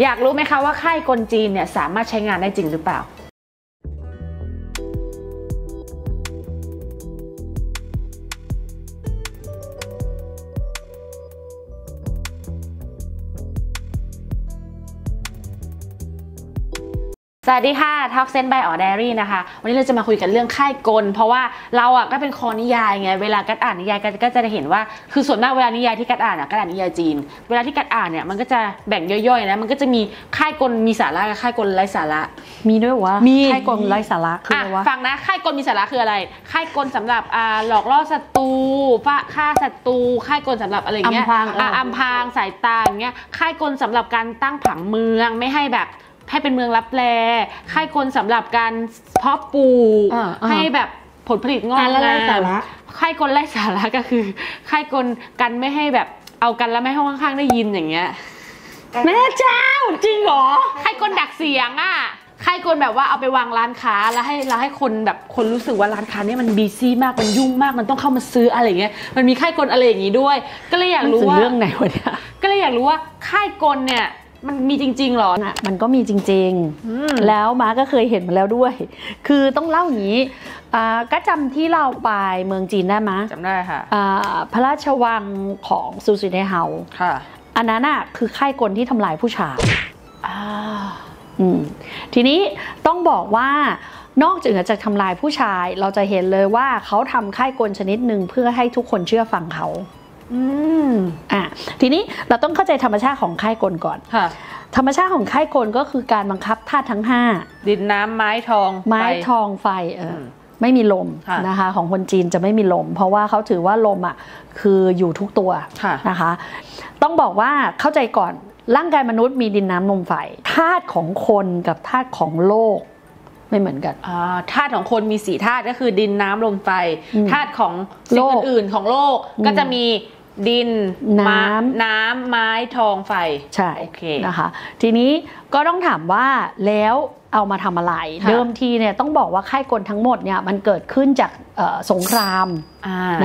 อยากรู้ไหมคะว่าค่ายกลจีนเนี่ยสามารถใช้งานได้จริงหรือเปล่าสวัสดีค่ะท็อกเซนบายอ๋อไดอารี่นะคะวันนี้เราจะมาคุยกันเรื่องค่ายกลเพราะว่าเราก็เป็นคอนิยายไงเวลากัดอ่านนิยายก็จะเห็นว่าคือส่วนมากเวลานิยายที่กัดอ่านกัดอ่านนิยายจีนเวลาที่กัดอ่านเนี่ยมันก็จะแบ่งย่อยๆนะมันก็จะมีค่ายกลมีสาระกับค่ายกลไร้สาระมีด้วยวะมีค่ายกลไร้สาระคืออะไรวะฟังนะค่ายกลมีสาระคืออะไรค่ายกลสำหรับหลอกล่อศัตรูฆ่าศัตรูค่ายกลสำหรับอะไรเงี้ยอำพรางสายตาอย่างเงี้ยค่ายกลสำหรับการตั้งผังเมืองไม่ให้แบบให้เป็นเมืองลับแลค่ายกลสำหรับการเพาะปลูกให้แบบผลผลิตงอกงามค่ายกลไร้สาระก็คือค่ายกลกันไม่ให้แบบเอากันแล้วไม่ให้ห้องข้างๆได้ยินอย่างเงี้ยแม่เจ้าจริงเหรอค่ายกลดักเสียงค่ายกลแบบว่าเอาไปวางร้านค้าแล้วให้คนแบบคนรู้สึกว่าร้านค้านี้มันบีซี่มากมันยุ่งมากมันต้องเข้ามาซื้ออะไรเงี้ยมันมีค่ายกลอะไรอย่างงี้ด้วยก็เลยอยากรู้ว่าเรื่องไหนวะเนี่ยก็เลยอยากรู้ว่าค่ายกลเนี่ยมันมีจริงๆหรอมันก็มีจริงๆแล้วม้าก็เคยเห็นมาแล้วด้วยคือต้องเล่าอย่างนี้ก็จำที่เราไปเมืองจีนได้ไหมจำได้ค่ะพระราชวังของซูซิเนเฮาค่ะอันนั้นคือค่ายกลที่ทำลายผู้ชายทีนี้ต้องบอกว่านอกจากทำลายผู้ชายเราจะเห็นเลยว่าเขาทำค่ายกลชนิดหนึ่งเพื่อให้ทุกคนเชื่อฟังเขาทีนี้เราต้องเข้าใจธรรมชาติของค่ายกลก่อนธรรมชาติของค่ายกลก็คือการบังคับธาตุทั้ง5ดินน้ำไม้ทองไฟไม่มีลมนะคะของคนจีนจะไม่มีลมเพราะว่าเขาถือว่าลมคืออยู่ทุกตัวนะคะต้องบอกว่าเข้าใจก่อนร่างกายมนุษย์มีดินน้ำลมไฟธาตุของคนกับธาตุของโลกไม่เหมือนกันธาตุของคนมี4ธาตุก็คือดินน้ำลมไฟธาตุของสิ่งอื่นๆของโลกก็จะมีดินน้ำไม้ทองไฟใช่นะคะทีนี้ก็ต้องถามว่าแล้วเอามาทำอะไรเดิมทีเนี่ยต้องบอกว่าค่ายกลทั้งหมดเนี่ยมันเกิดขึ้นจากสงคราม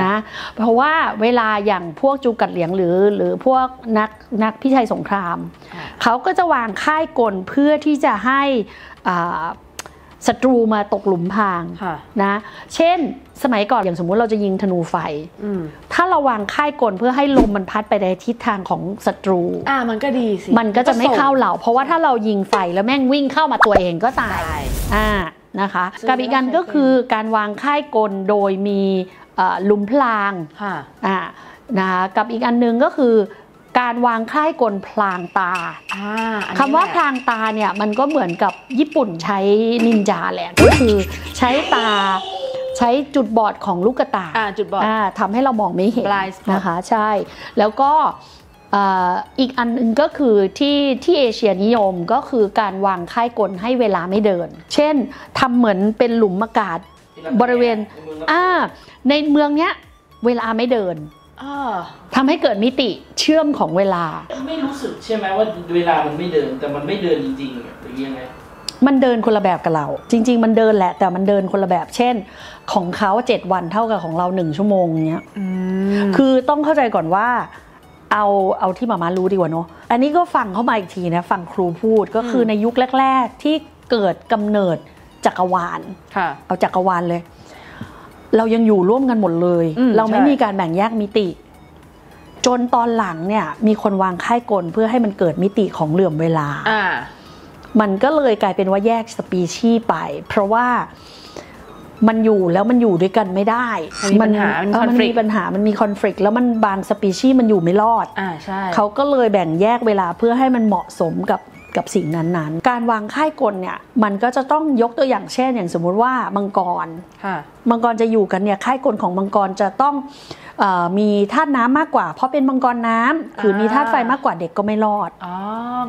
นะเพราะว่าเวลาอย่างพวกจูกัดเหลียงหรือพวกนักพิชัยสงครามเขาก็จะวางค่ายกลเพื่อที่จะให้ศัตรูมาตกหลุมพรางนะเช่นสมัยก่อนอย่างสมมุติเราจะยิงธนูไฟถ้าเราวางค่ายกลเพื่อให้ลมมันพัดไปในทิศทางของศัตรูมันก็ดีสิมันก็จะไม่เข้าเราเพราะว่าถ้าเรายิงไฟแล้วแม่งวิ่งเข้ามาตัวเองก็ตายนะคะกับอีกการก็คือการวางค่ายกลโดยมีหลุมพรางนะคะกับอีกอันนึงก็คือการวางค่ายกลพลางตาคำว่าพลางตาเนี่ยมันก็เหมือนกับญี่ปุ่นใช้นินจาแหละก็คือใช้ตาใช้จุดบอดของลูกตาจุดบอดทำให้เรามองไม่เห็นนะคะใช่แล้วก็อีกอันนึงก็คือที่เอเชียนิยมก็คือการวางค่ายกลให้เวลาไม่เดินเช่นทำเหมือนเป็นหลุมอากาศบริเวณในเมืองเนี้ยเวลาไม่เดินทำให้เกิดมิติเชื่อมของเวลาไม่รู้สึกใช่ไหมว่าเวลามันไม่เดินแต่มันไม่เดินจริงๆหรือยังไงมันเดินคนละแบบกับเราจริงๆมันเดินแหละแต่มันเดินคนละแบบเช่นของเขา7 วันเท่ากับของเรา1 ชั่วโมงเนี้ยคือต้องเข้าใจก่อนว่าเอาที่มารู้ดีกว่าเนาะอันนี้ก็ฟังเข้ามาอีกทีนะฟังครูพูดก็คือในยุคแรกๆที่เกิดกำเนิดจักรวาลเอาจักรวาลเลยเรายังอยู่ร่วมกันหมดเลยเราไม่มีการแบ่งแยกมิติจนตอนหลังเนี่ยมีคนวางค่ายกลเพื่อให้มันเกิดมิติของเหลื่อมเวลามันก็เลยกลายเป็นว่าแยกสปีชีส์ไปเพราะว่ามันอยู่แล้วมันอยู่ด้วยกันไม่ได้มันมีปัญหามันมีคอนฟ lict แล้วมันบางสปีชีส์มันอยู่ไม่รอดเขาก็เลยแบ่งแยกเวลาเพื่อให้มันเหมาะสมกับสิ่งนั้นๆการวางค่ายกลเนี่ยมันก็จะต้องยกตัวอย่างเช่นอย่างสมมุติว่ามังกรจะอยู่กันเนี่ยค่ายกลของมังกรจะต้องมีธาตุน้ำมากกว่าเพราะเป็นมังกรน้ำคือมีธาตุไฟมากกว่าเด็กก็ไม่รอด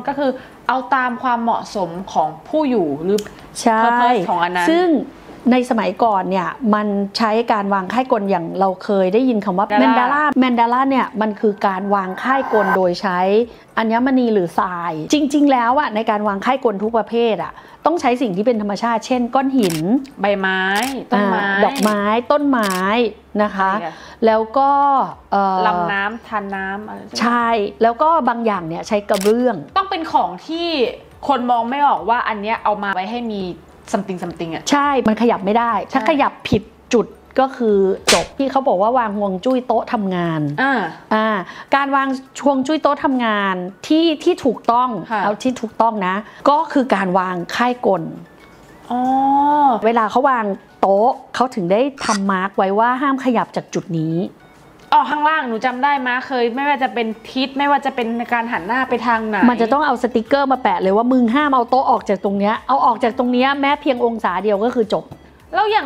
ก็คือเอาตามความเหมาะสมของผู้อยู่หรือ ใช่ ของอันนั้นซึ่ง ในสมัยก่อนเนี่ยมันใช้การวางค่ายกลอย่างเราเคยได้ยินคำว่าแมนดาร่าเนี่ยมันคือการวางค่ายกลโดยใช้อัญมณีหรือทรายจริงๆแล้วในการวางค่ายกลทุกประเภทต้องใช้สิ่งที่เป็นธรรมชาติเช่นก้อนหินใบไม้ต้นไม้ดอกไม้ต้นไม้นะคะแล้วก็ลำน้ำทานน้ำอะไรใช่แล้วก็บางอย่างเนี่ยใช้กระเบื้องต้องเป็นของที่คนมองไม่ออกว่าอันเนี้ยเอามาไว้ให้มีsomething ใช่มันขยับไม่ได้ถ้าขยับผิดจุดก็คือจบที่เขาบอกว่าวางห่วงจุ้ยโต๊ะทำงานการวางห่วงจุ้ยโต๊ะทำงานที่ถูกต้องเอาที่ถูกต้องนะก็คือการวางค่ายกลเวลาเขาวางโต๊ะเขาถึงได้ทำมาร์กไว้ว่าห้ามขยับจากจุดนี้ข้างล่างหนูจำได้มาเคยไม่ว่าจะเป็นทิศไม่ว่าจะเป็นการหันหน้าไปทางไหนมันจะต้องเอาสติกเกอร์มาแปะเลยว่ามึงห้ามเอาโต๊ะออกจากตรงเนี้ยเอาออกจากตรงเนี้ยแม้เพียงองศาเดียวก็คือจบแล้วอย่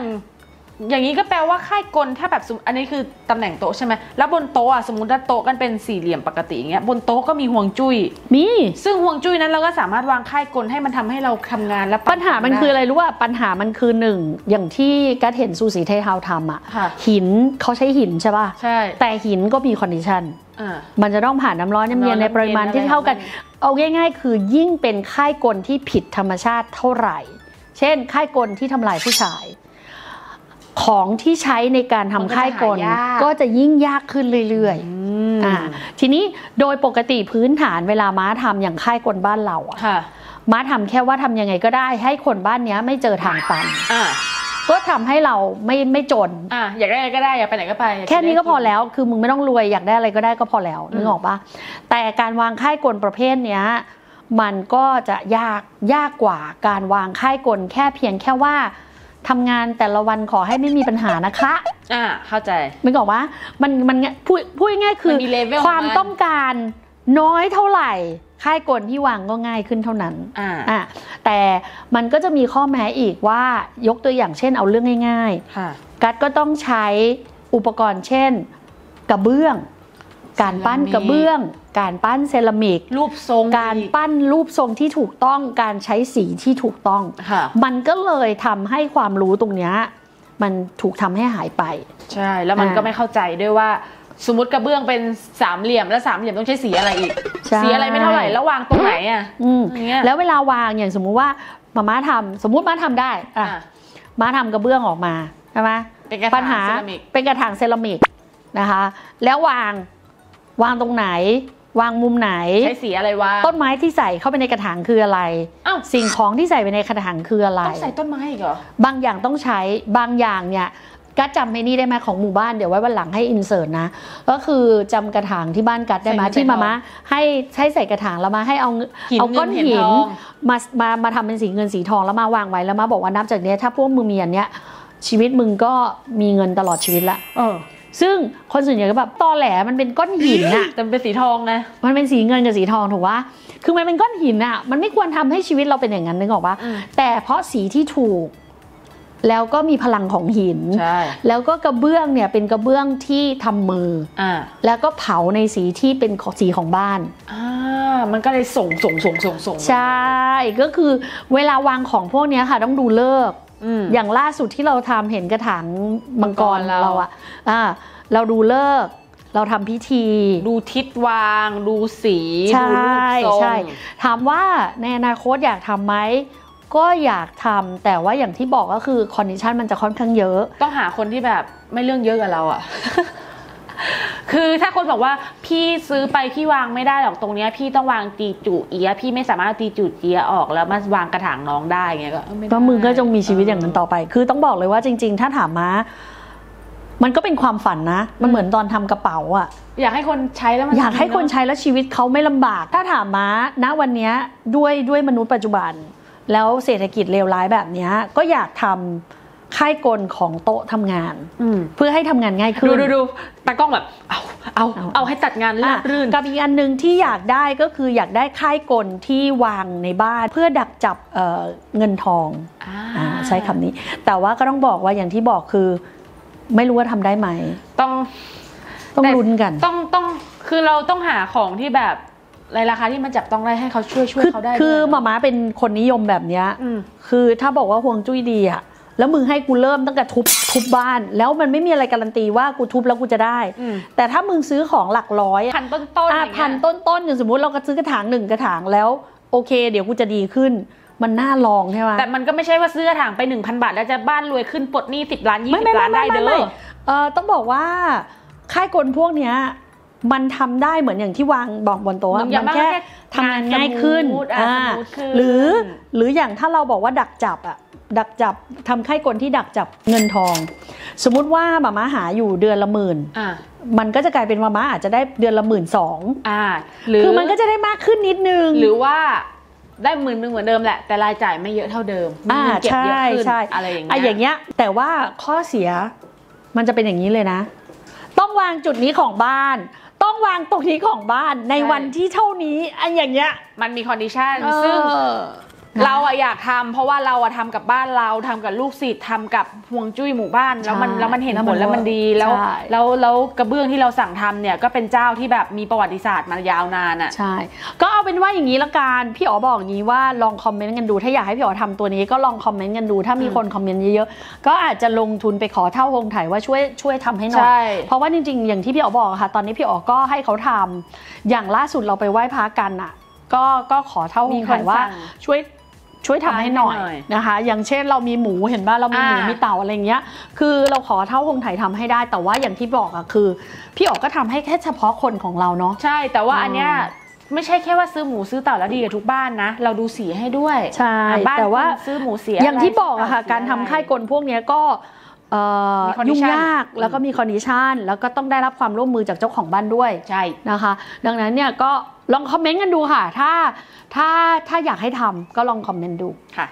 างนี้ก็แปลว่าค่ายกลถ้าแบบอันนี้คือตำแหน่งโต๊ะใช่ไหมแล้วบนโต๊ะสมมติว่าโต๊ะกันเป็นสี่เหลี่ยมปกติอย่างเงี้ยบนโต๊ะก็มีห่วงจุ้ยมีซึ่งห่วงจุ้ยนั้นเราก็สามารถวางค่ายกลให้มันทำให้เราทำงานแล้วปัญหามันคืออะไรรู้ว่าปัญหามันคือหนึ่งอย่างที่กัดเห็นซูสีไทยเฮาทำหินเขาใช้หินใช่ป่ะใช่แต่หินก็มีคอนดิชันมันจะต้องผ่านน้ำร้อนน้ำเย็นในปริมาณที่เท่ากันเอาง่ายๆคือยิ่งเป็นค่ายกลที่ผิดธรรมชาติเท่าไหร่เช่นค่ายกลที่ทำลายผู้ชายของที่ใช้ในการทำค่ายกลก็จะยิ่งยากขึ้นเรื่อยๆทีนี้โดยปกติพื้นฐานเวลาม้าทำอย่างค่ายกลบ้านเราม้าทำแค่ว่าทำยังไงก็ได้ให้คนบ้านนี้ไม่เจอทางตันก็ทำให้เราไม่จนอยากได้อะไรก็ได้อยากไปไหนก็ไปแค่นี้ก็พอแล้วคือมึงไม่ต้องรวยอยากได้อะไรก็ได้ก็พอแล้วนึกออกปะแต่การวางค่ายกลประเภทเนี้ยมันก็จะยากกว่าการวางค่ายกลแค่เพียงแค่ว่าทำงานแต่ละวันขอให้ไม่มีปัญหานะคะเข้าใจนึกออกว่ามันพูดง่ายๆคือความต้องการน้อยเท่าไหร่ค่ายกลที่วางก็ง่ายขึ้นเท่านั้นแต่มันก็จะมีข้อแม้อีกว่ายกตัวอย่างเช่นเอาเรื่องง่ายๆกัดก็ต้องใช้อุปกรณ์เช่นกระเบื้องการปั้นกระเบื้องการปั้นเซรามิกรูปทรงการปั้นรูปทรงที่ถูกต้องการใช้สีที่ถูกต้องมันก็เลยทำให้ความรู้ตรงนี้มันถูกทำให้หายไปใช่แล้วมันก็ไม่เข้าใจด้วยว่าสมมติกระเบื้องเป็นสามเหลี่ยมแล้วสามเหลี่ยมต้องใช้สีอะไรอีกสีอะไรไม่เท่าไหร่แล้ววางตรงไหนแล้วเวลาวางอย่างสมมุติว่าม้าทำสมมุติม้าทำได้ม้าทำกระเบื้องออกมาใช่ไหมปัญหาเป็นกระถางเซรามิกนะคะแล้ววางตรงไหนวางมุมไหนใช้สีอะไรวะต้นไม้ที่ใส่เข้าไปในกระถางคืออะไรสิ่งของที่ใส่ไปในกระถางคืออะไรต้องใส่ต้นไม้อีกเหรอบางอย่างต้องใช้บางอย่างเนี่ยกัดจำไม่นี่ได้ไหมของหมู่บ้านเดี๋ยวไว้วันหลังให้อินเสิร์ตนะก็คือจำกระถางที่บ้านกัดได้ไหมที่มาให้ใส่กระถางแล้วมาให้เอาก้อนหินมาทำเป็นสีเงินสีทองแล้วมาวางไว้แล้วมาบอกว่านับจากนี้ถ้าพวกมึงมีอันเนี้ยชีวิตมึงก็มีเงินตลอดชีวิตละซึ่งคนส่วนใหญ่ก็แบบตอแหลมันเป็นก้อนหินอะแต่เป็นสีทองไงมันเป็นสีเงินกับสีทองถูกปะคือมันเป็นก้อนหินอะมันไม่ควรทำให้ชีวิตเราเป็นอย่างนั้นนึกออกปะแต่เพราะสีที่ถูกแล้วก็มีพลังของหินแล้วก็กระเบื้องเนี่ยเป็นกระเบื้องที่ทำมือแล้วก็เผาในสีที่เป็นสีของบ้านมันก็เลยส่งใช่ก็คือเวลาวางของพวกนี้ค่ะต้องดูเลิกอย่างล่าสุดที่เราทำเห็นกระถางมังกรเราเราดูเลิกเราทำพิธีดูทิศวางดูสีดูรูปทรงถามว่าในอนาคตอยากทำไหมก็อยากทำแต่ว่าอย่างที่บอกก็คือคอนดิชันมันจะค่อนข้างเยอะต้องหาคนที่แบบไม่เรื่องเยอะกับเราอ่ะ คือถ้าคนบอกว่าพี่ซื้อไปพี่วางไม่ได้หรอกตรงนี้พี่ต้องวางตีจุเอียพี่ไม่สามารถตีจุเอียออกแล้วมาวางกระถางน้องได้เงี้ยก็มึงก็จงมีชีวิตอย่างนั้นต่อไปคือต้องบอกเลยว่าจริงๆถ้าถามมามันก็เป็นความฝันนะมันเหมือนตอนทำกระเป๋าอ่ะอยากให้คนใช้แล้วอยากให้คนใช้แล้วชีวิตเขาไม่ลำบากถ้าถามมาณวันนี้ด้วยมนุษย์ปัจจุบันแล้วเศรษฐกิจเลวร้ายแบบนี้ก็อยากทำค่ายกลของโต๊ะทำงานเพื่อให้ทำงานง่ายขึ้นดูตากล้องแบบเอาให้จัดงานราบรื่นกับอีกอันนึงที่อยากได้ก็คืออยากได้ค่ายกลที่วางในบ้านเพื่อดักจับเงินทองใช้คำนี้แต่ว่าก็ต้องบอกว่าอย่างที่บอกคือไม่รู้ว่าทำได้ไหมต้องลุ้นกันต้องคือเราต้องหาของที่แบบในราคาที่มันจับต้องได้ให้เขาช่วยเขาได้คือหม่าม้าเป็นคนนิยมแบบนี้คือถ้าบอกว่าฮวงจุ้ยดีอ่ะ แล้วมึงให้กูเริ่มตั้งแต่ทุบบ้านแล้วมันไม่มีอะไรการันตีว่ากูทุบแล้วกูจะได้แต่ถ้ามึงซื้อของหลักร้อยพันต้นๆพันต้นอย่างสมมุติเราก็ซื้อกระถาง1กระถางแล้วโอเคเดี๋ยวกูจะดีขึ้นมันน่าลองใช่ไหมแต่มันก็ไม่ใช่ว่าซื้อกระถางไป 1,000 บาทแล้วจะบ้านรวยขึ้นปลดหนี้10 ล้าน20 ล้านได้เด้อต้องบอกว่าค่ายกลพวกเนี้ยมันทำได้เหมือนอย่างที่วางบอกบนโต๊ะมันแค่ทำงานง่ายขึ้นหรืออย่างถ้าเราบอกว่าดักจับทำค่ายกลที่ดักจับเงินทองสมมุติว่าหม่าหาอยู่เดือนละ10,000มันก็จะกลายเป็นหม่าอาจจะได้เดือนละ12,000คือมันก็จะได้มากขึ้นนิดนึงหรือว่าได้10,000เหมือนเดิมแหละแต่รายจ่ายไม่เยอะเท่าเดิมเก็บเยอะขึ้นอะไรอย่างเงี้ยแต่ว่าข้อเสียมันจะเป็นอย่างนี้เลยนะต้องวางจุดนี้ของบ้านต้องวางตรงนี้ของบ้านในวันที่เท่านี้อย่างเงี้ยมันมีคอนดิชันซึ่งเราอยากทำเพราะว่าเราทำกับบ้านเราทำกับลูกศิษย์ทำกับห่วงจุ้ยหมู่บ้านแล้วมันเห็นผลแล้วมันดีแล้วกระเบื้องที่เราสั่งทำเนี่ยก็เป็นเจ้าที่แบบมีประวัติศาสตร์มายาวนานอ่ะใช่ก็เอาเป็นว่าอย่างนี้ละกันพี่อ๋อบอกอย่างนี้ว่าลองคอมเมนต์กันดูถ้าอยากให้พี่อ๋อทำตัวนี้ก็ลองคอมเมนต์กันดูถ้ามีคนคอมเมนต์เยอะๆก็อาจจะลงทุนไปขอเท่าฮงไถว่าช่วยทำให้หน่อยเพราะว่าจริงๆอย่างที่พี่อ๋อบอกค่ะตอนนี้พี่อ๋อก็ให้เขาทำอย่างล่าสุดเราไปไหว้พระกันอ่ะก็ขอเท่าฮงไถว่าช่วยทำให้หน่อยนะคะอย่างเช่นเรามีหมูเห็นป่ะเรามีหมูมีเต่าอะไรเงี้ยคือเราขอเท่าฮงไถทำให้ได้แต่ว่าอย่างที่บอกอะคือพี่อ๋อก็ทำให้แค่เฉพาะคนของเราเนาะใช่แต่ว่าอันเนี้ยไม่ใช่แค่ว่าซื้อหมูซื้อเต่าแล้วดีกับทุกบ้านนะเราดูสีให้ด้วยใช่แต่ว่าซื้อหมูเสียอย่างที่บอกอะค่ะการทำค่ายกลพวกนี้ก็ยุ่งยากแล้วก็มีคอนดิชันแล้วก็ต้องได้รับความร่วมมือจากเจ้าของบ้านด้วยใช่นะคะดังนั้นเนี่ยก็ลองคอมเมนต์กันดูค่ะถ้าอยากให้ทำก็ลองคอมเมนต์ดูค่ะ